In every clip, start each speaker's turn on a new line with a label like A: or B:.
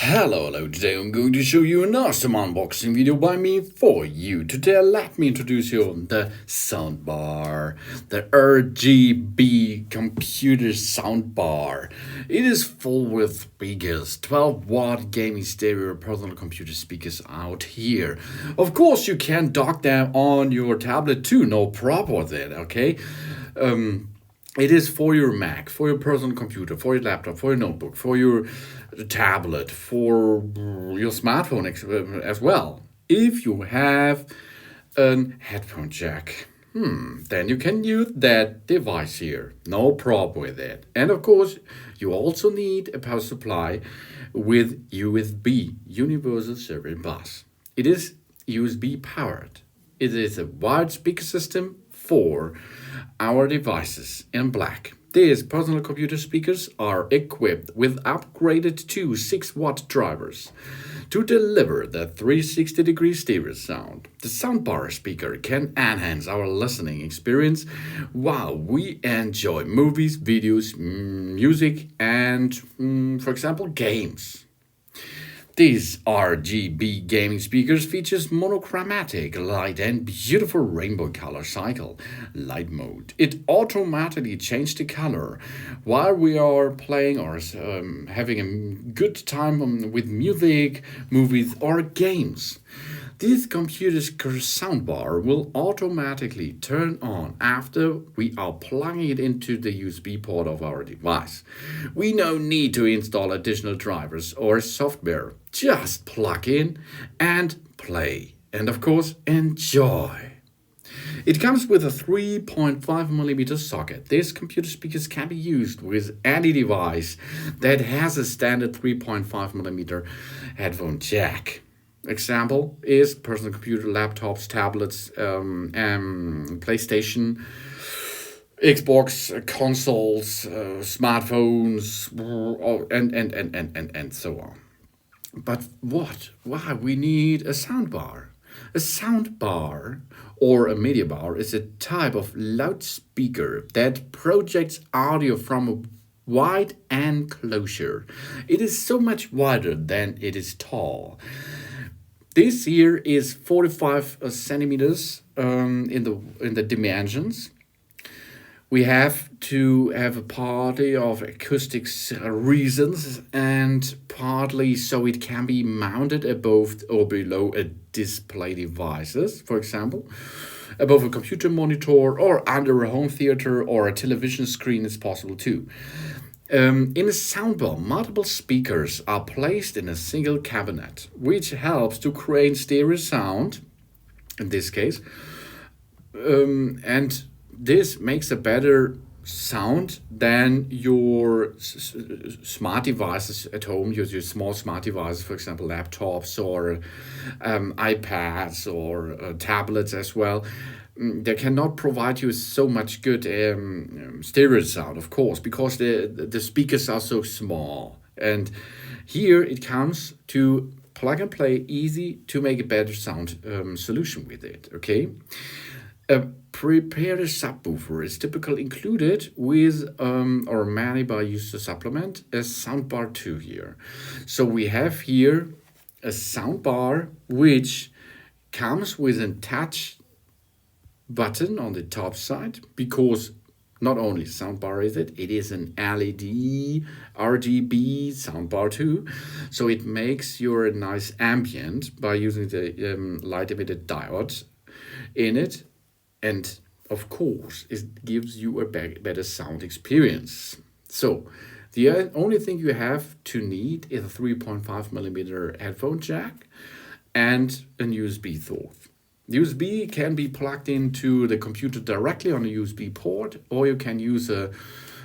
A: Hello, today I'm going to show you an awesome unboxing video by me for you. Today let me introduce you on the Soundbar, the RGB computer soundbar. It is full with speakers, 12-watt gaming stereo personal computer speakers out here. Of course you can dock them on your tablet too, no problem with it, okay? It is for your Mac, for your personal computer, for your laptop, for your notebook, for your tablet, for your smartphone as well. If you have a headphone jack, then you can use that device here. No problem with it. And of course, you also need a power supply with USB, Universal Serial Bus. It is USB powered. It is a wide speaker system for our devices in black. These personal computer speakers are equipped with upgraded 6-watt drivers to deliver the 360-degree stereo sound. The soundbar speaker can enhance our listening experience while we enjoy movies, videos, music, and, for example, games. These RGB gaming speakers features monochromatic light and beautiful rainbow color cycle light mode. It automatically changes the color while we are playing or having a good time with music, movies, or games. This computer soundbar will automatically turn on after we are plugging it into the USB port of our device. We no need to install additional drivers or software. Just plug in and play. And of course, enjoy. It comes with a 3.5mm socket. These computer speakers can be used with any device that has a standard 3.5mm headphone jack. Example is personal computer, laptops, tablets, PlayStation, Xbox, consoles, smartphones, and so on. But why we need a soundbar? A soundbar or a media bar is a type of loudspeaker that projects audio from a wide enclosure. It is so much wider than it is tall. This here is 45 centimeters in the dimensions. We have to have a party of acoustics reasons and partly so it can be mounted above or below a display devices, for example, above a computer monitor or under a home theater or a television screen is possible too. In a soundbar, multiple speakers are placed in a single cabinet, which helps to create stereo sound, in this case, and this makes a better sound than your smart devices at home, your small smart devices, for example, laptops or iPads or tablets as well. They cannot provide you so much good stereo sound, of course, because the speakers are so small. And here it comes to plug and play, easy to make a better sound solution with it, okay? A prepared subwoofer is typically included with, or many by use to supplement, a soundbar too here. So we have here a soundbar which comes with a touch button on the top side, because not only soundbar is it is an LED RGB soundbar too, so it makes your nice ambient by using the light emitted diode in it, and of course it gives you a better sound experience. So the only thing you have to need is a 3.5mm headphone jack and a USB source. USB can be plugged into the computer directly on a USB port, or you can use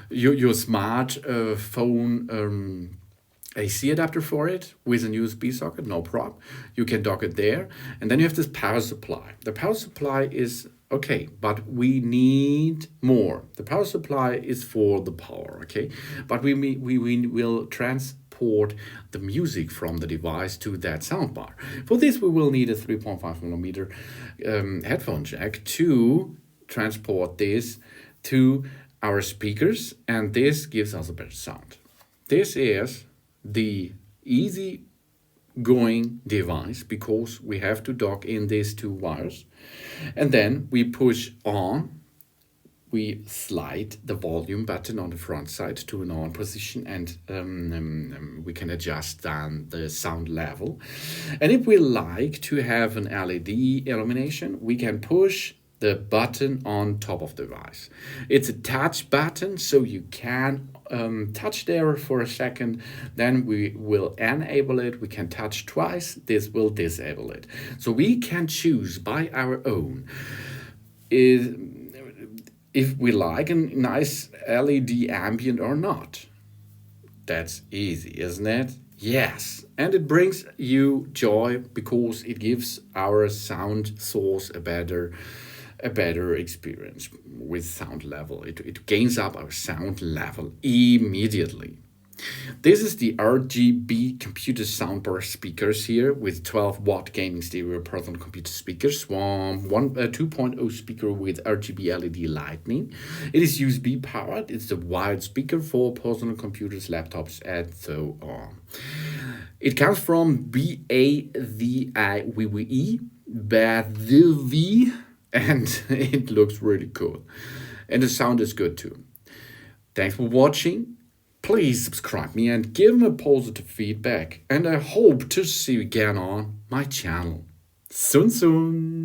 A: your smart phone AC adapter for it with a USB socket, no problem. You can dock it there. And then you have this power supply. The power supply is okay, but we need more. The power supply is for the power, okay? But we will transport the music from the device to that soundbar. For this, we will need a 3.5mm headphone jack to transport this to our speakers, and this gives us a better sound. This is the easy outgoing device because we have to dock in these two wires. And then we push on. We slide the volume button on the front side to an on position, and we can adjust then the sound level. And if we like to have an LED illumination, we can push the button on top of the device. It's a touch button, so you can touch there for a second, then we will enable it. We can touch twice, this will disable it. So we can choose by our own if we like a nice LED ambient or not. That's easy, isn't it? Yes, and it brings you joy because it gives our sound source a better experience with sound level. It gains up our sound level immediately. This is the RGB computer soundbar speakers here with 12-watt gaming stereo personal computer speakers, 2.0 speaker with RGB LED lighting. It is USB powered. It's a wired speaker for personal computers, laptops, and so on. It comes from BAVIVE, and it looks really cool. And the sound is good too. Thanks for watching. Please subscribe me and give me positive feedback. And I hope to see you again on my channel. Soon.